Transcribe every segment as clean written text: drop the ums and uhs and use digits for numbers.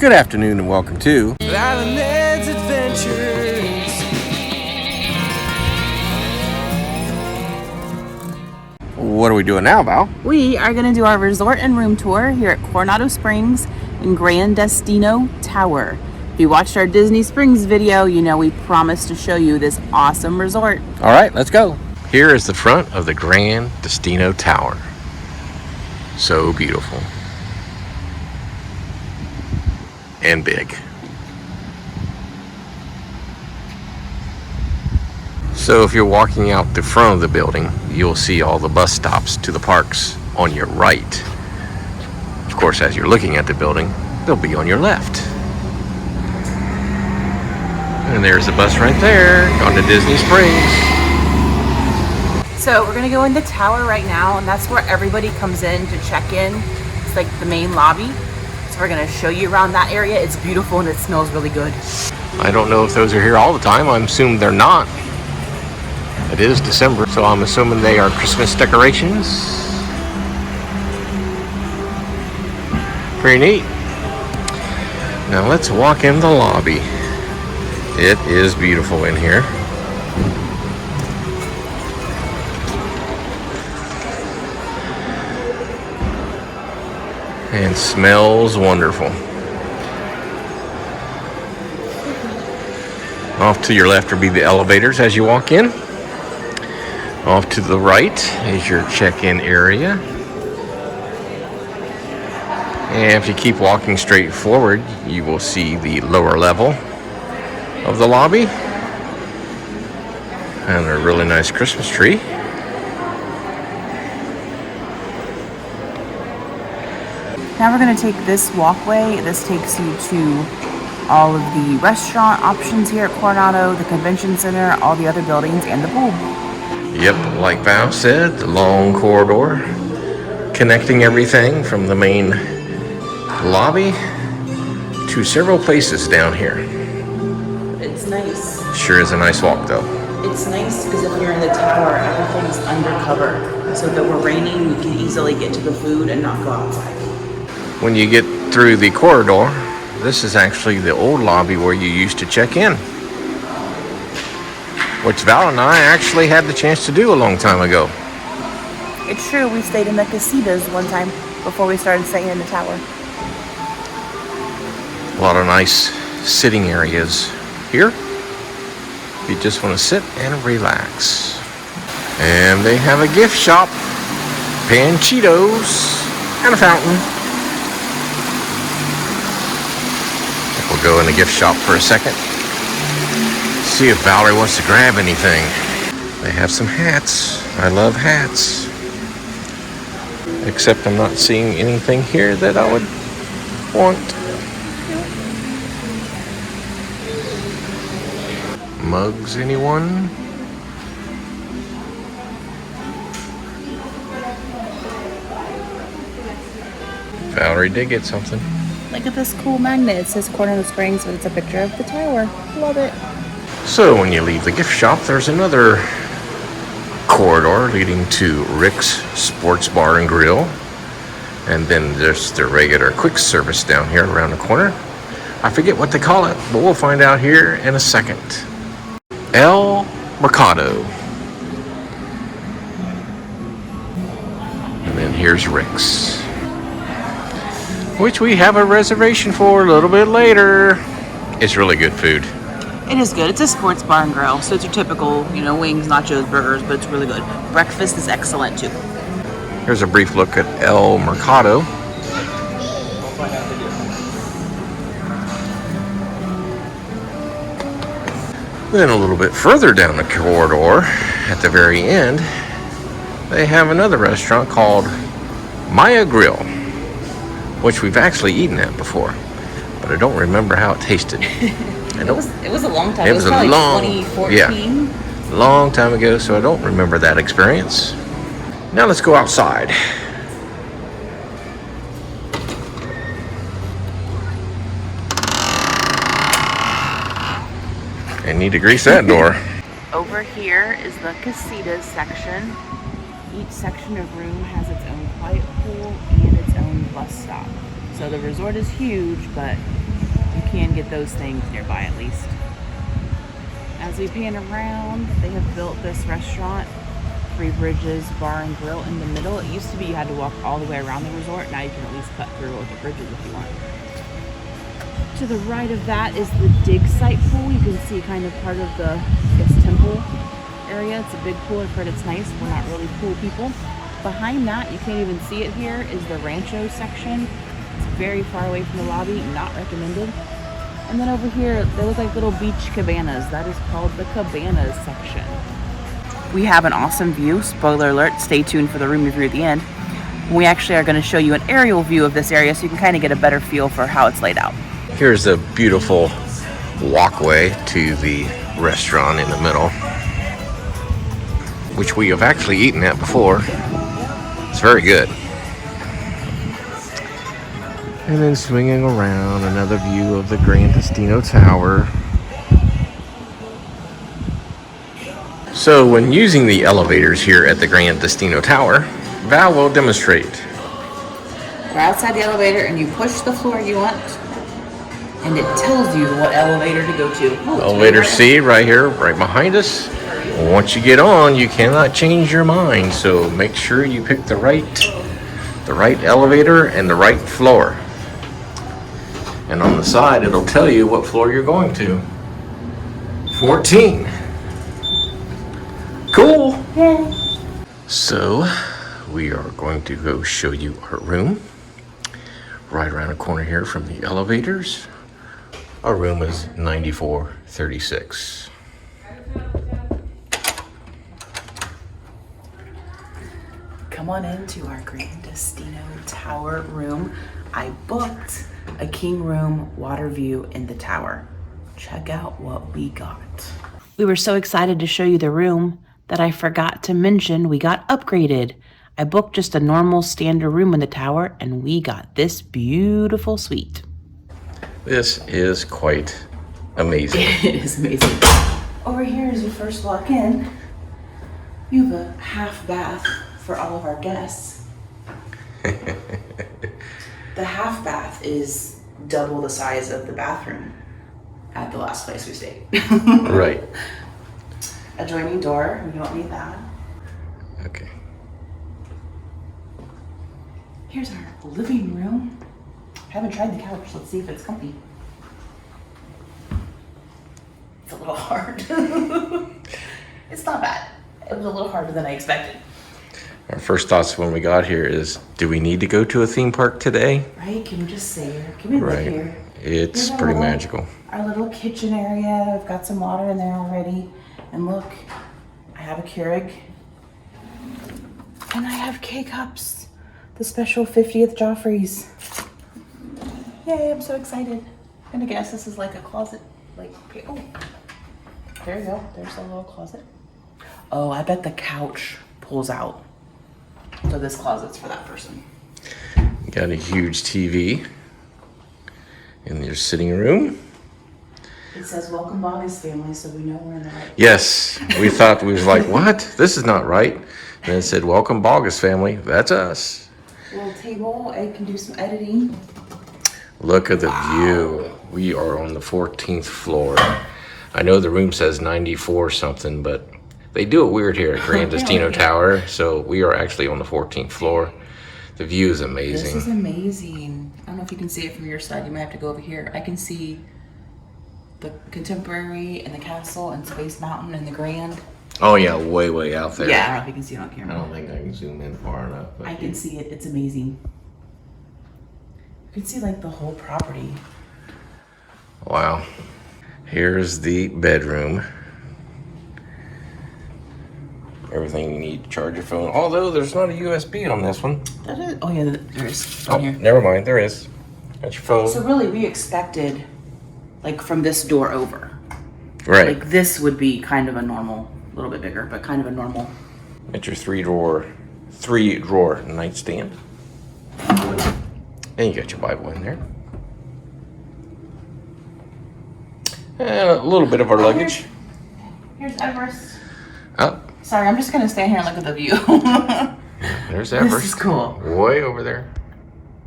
Good afternoon and welcome to Island's Adventures. What are we doing now, Val? We are going to do our resort and room tour here at Coronado Springs in Gran Destino Tower. If you watched our Disney Springs video, you know we promised to show you this awesome resort. All right, let's go. Here is the front of the Gran Destino Tower. So beautiful. And big. So if you're walking out the front of the building, you'll see all the bus stops to the parks on your right. Of course, as you're looking at the building, they'll be on your left. And there's the bus right there, going to Disney Springs. So we're going to go in the tower right now, and that's where everybody comes in to check in. It's like the main lobby. So we're going to show you around that area. It's beautiful and it smells really good. I don't know if those are here all the time. I'm assuming they're not. It is December, so I'm assuming they are Christmas decorations. Pretty neat. Now let's walk in the lobby. It is beautiful in here. And smells wonderful. Off to your left will be the elevators as you walk in. Off to the right is your check-in area. And if you keep walking straight forward, you will see the lower level of the lobby. And a really nice Christmas tree. Now we're going to take this walkway. This takes you to all of the restaurant options here at Coronado, the convention center, all the other buildings, and the pool. Yep, like Val said, the long corridor connecting everything from the main lobby to several places down here. It's nice. Sure is a nice walk though. It's nice because if you're in the tower, everything's undercover. So if it were raining, we can easily get to the food and not go outside. When you get through the corridor, this is actually the old lobby where you used to check in, which Val and I actually had the chance to do a long time ago. It's true, we stayed in the casitas one time before we started staying in the tower. A lot of nice sitting areas here if you just want to sit and relax. And they have a gift shop, pan Cheetos, and a fountain. We'll go in the gift shop for a second. See if Valerie wants to grab anything. They have some hats. I love hats. Except I'm not seeing anything here that I would want. Mugs, anyone? Valerie did get something. Look at this cool magnet. It says Coronado Springs, but it's a picture of the tower. Love it. So when you leave the gift shop, there's another corridor leading to Rick's Sports Bar and Grill. And then there's the regular quick service down here around the corner. I forget what they call it, but we'll find out here in a second. El Mercado. And then here's Rick's, which we have a reservation for a little bit later. It's really good food. It is good. It's a sports bar and grill, so it's your typical, wings, nachos, burgers, but it's really good. Breakfast is excellent too. Here's a brief look at El Mercado. Then a little bit further down the corridor, at the very end, they have another restaurant called Maya Grill, which we've actually eaten at before, but I don't remember how it tasted. It was a long time. It was probably a long, 2014. Yeah, long time ago, so I don't remember that experience. Now let's go outside. And need to grease that door. Over here is the casitas section. Each section of room has its own quiet pool and its own bus stop. So the resort is huge, but you can get those things nearby at least. As we pan around, they have built this restaurant, Three Bridges Bar and Grill, in the middle. It used to be you had to walk all the way around the resort. Now you can at least cut through with the bridges if you want. To the right of that is the dig site pool. You can see kind of part of the, I guess, temple area. It's a big pool. I've heard it's nice. We're not really pool people. Behind that, you can't even see it here, is the Rancho section. It's very far away from the lobby, not recommended. And then over here, they look like little beach cabanas. That is called the Cabanas section. We have an awesome view. Spoiler alert, stay tuned for the room review at the end. We actually are going to show you an aerial view of this area so you can kind of get a better feel for how it's laid out. Here's a beautiful walkway to the restaurant in the middle, which we have actually eaten at before. It's very good. And then swinging around, another view of the Gran Destino Tower. So when using the elevators here at the Gran Destino Tower, Val will demonstrate. We're outside the elevator and you push the floor you want, and it tells you what elevator to go to. Oh, Elevator C right here, right behind us. Once you get on, you cannot change your mind, so make sure you pick the right elevator and the right floor. And on the side, it'll tell you what floor you're going to. 14. Cool. Yay. So we are going to go show you our room. Right around the corner here from the elevators. Our room is 9436. Come on into our Gran Destino Tower room. I booked a king room water view in the tower. Check out what we got. We were so excited to show you the room that I forgot to mention we got upgraded. I booked just a normal standard room in the tower and we got this beautiful suite. This is quite amazing. It is amazing. Over here, as you first walk in, you have a half bath for all of our guests. The half bath is double the size of the bathroom at the last place we stayed. Right. Adjoining door, we don't need that. Okay. Here's our living room. I haven't tried the couch. Let's see if it's comfy. It's a little hard. It's not bad. It was a little harder than I expected. Our first thoughts when we got here is, do we need to go to a theme park today? Right? Can we just stay here? Can we live Right. here? It's Here's pretty magical. Our little kitchen area. I've got some water in there already. And look, I have a Keurig. And I have K-Cups. The special 50th Joffrey's. Yay, I'm so excited. And I guess this is like a closet. Like, oh, there you go. There's a little closet. Oh, I bet the couch pulls out. So this closet's for that person. Got a huge TV in your sitting room. It says, welcome August family, so we know we're in the right. Yes, we thought, we was like, what? This is not right. And it said, welcome Bogus family. That's us. Little table, I can do some editing. Look at the view. We are on the 14th floor. I know the room says 94 something, but they do it weird here at Gran Destino Tower. So we are actually on the 14th floor. The view is amazing. This is amazing. I don't know if you can see it from your side. You might have to go over here. I can see the Contemporary and the Castle and Space Mountain and the Grand. Oh yeah, way, way out there. Yeah, I don't know if you can see it on I camera. don't think I can zoom in far enough. But I can see it. It's amazing. You can see like the whole property. Wow. Here's the bedroom. Everything you need to charge your phone. Although there's not a USB on this one. That is. Oh yeah, there is Oh, on here. never mind. There is. Got your phone. So really, we expected like from this door over. Right. Like this would be kind of a normal, a little bit bigger, but kind of a normal. Got your three drawer nightstand. And you got your Bible in there. And a little bit of our luggage. Here's Everest. Oh, Sorry, I'm just gonna stand here and look at the view. there's Everest. This is cool. Way over there.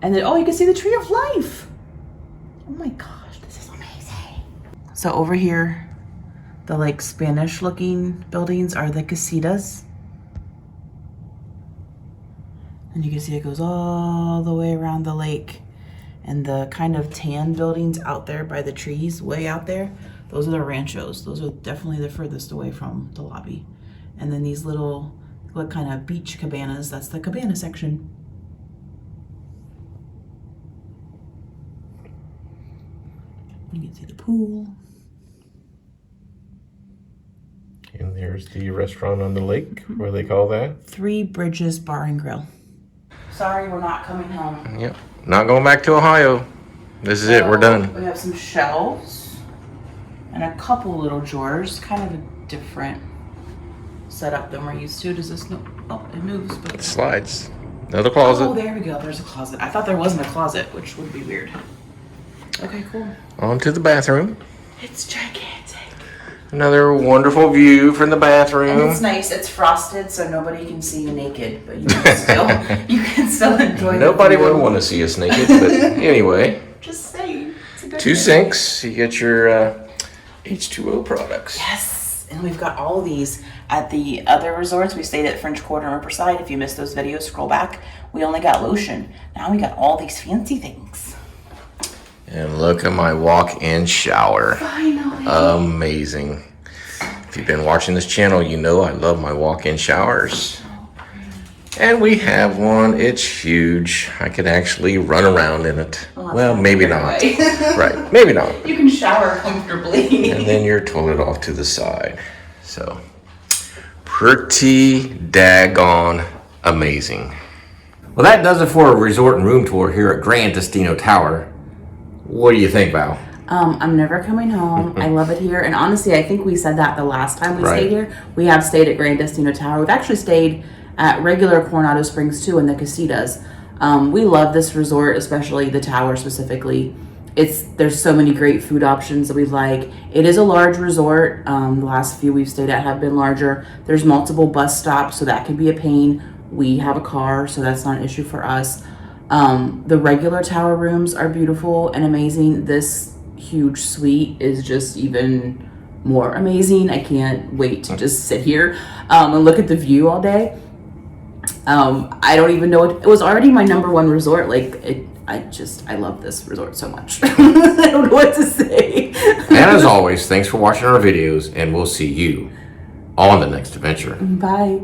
And then, oh, you can see the Tree of Life. Oh Oh my gosh, this is amazing. So over here, the like Spanish looking buildings are the casitas. And you can see it goes all the way around the lake. And the kind of tan buildings out there by the trees, way out there, those are the ranchos. Those are definitely the furthest away from the lobby. And then these little, what kind of beach cabanas, that's the cabana section. You can see the pool. And there's the restaurant on the lake. What do they call that? Three Bridges Bar and Grill. Sorry, we're not coming home. Yep. Not going back to Ohio. This is it. We're done. We have some shelves and a couple little drawers. Kind of a different setup than we're used to. Does this no? Oh, it moves. But It slides. Another closet. oh, there we go. There's a closet. I thought there wasn't a closet, which would be weird. Okay, cool. On to the bathroom. It's gigantic. Another wonderful view from the bathroom. And it's nice. It's frosted, so nobody can see you naked, but you can still enjoy. Nobody the view. would want to see us naked, but anyway. Just saying. It's a good Two thing. sinks. You get your H2O products. Yes, and we've got all of these at the other resorts. We stayed at French Quarter and Riverside. If you missed those videos, scroll back. We only got lotion. Now we got all these fancy things. And look at my walk-in shower. Finally. Amazing. If you've been watching this channel, you know I love my walk-in showers. And we have one. It's huge. I could actually run around in it. Well, maybe not. Right, maybe not. You can shower comfortably. And then your toilet off to the side. So, pretty daggone amazing. Well, that does it for a resort and room tour here at Gran Destino Tower. What do you think, Val? I'm never coming home. I love it here. And honestly, I think we said that the last time we Right. stayed here. We have stayed at Gran Destino Tower. We've actually stayed at regular Coronado Springs too in the casitas. We love this resort, especially the tower specifically. There's so many great food options that we like. It is a large resort. The last few we've stayed at have been larger. There's multiple bus stops, so that can be a pain. We have a car, so that's not an issue for us. The regular tower rooms are beautiful and amazing. This huge suite is just even more amazing. I can't wait to just sit here and look at the view all day. I don't even know it was already my number one resort. I love this resort so much. I don't know what to say. And as always, thanks for watching our videos, and we'll see you on the next adventure. Bye.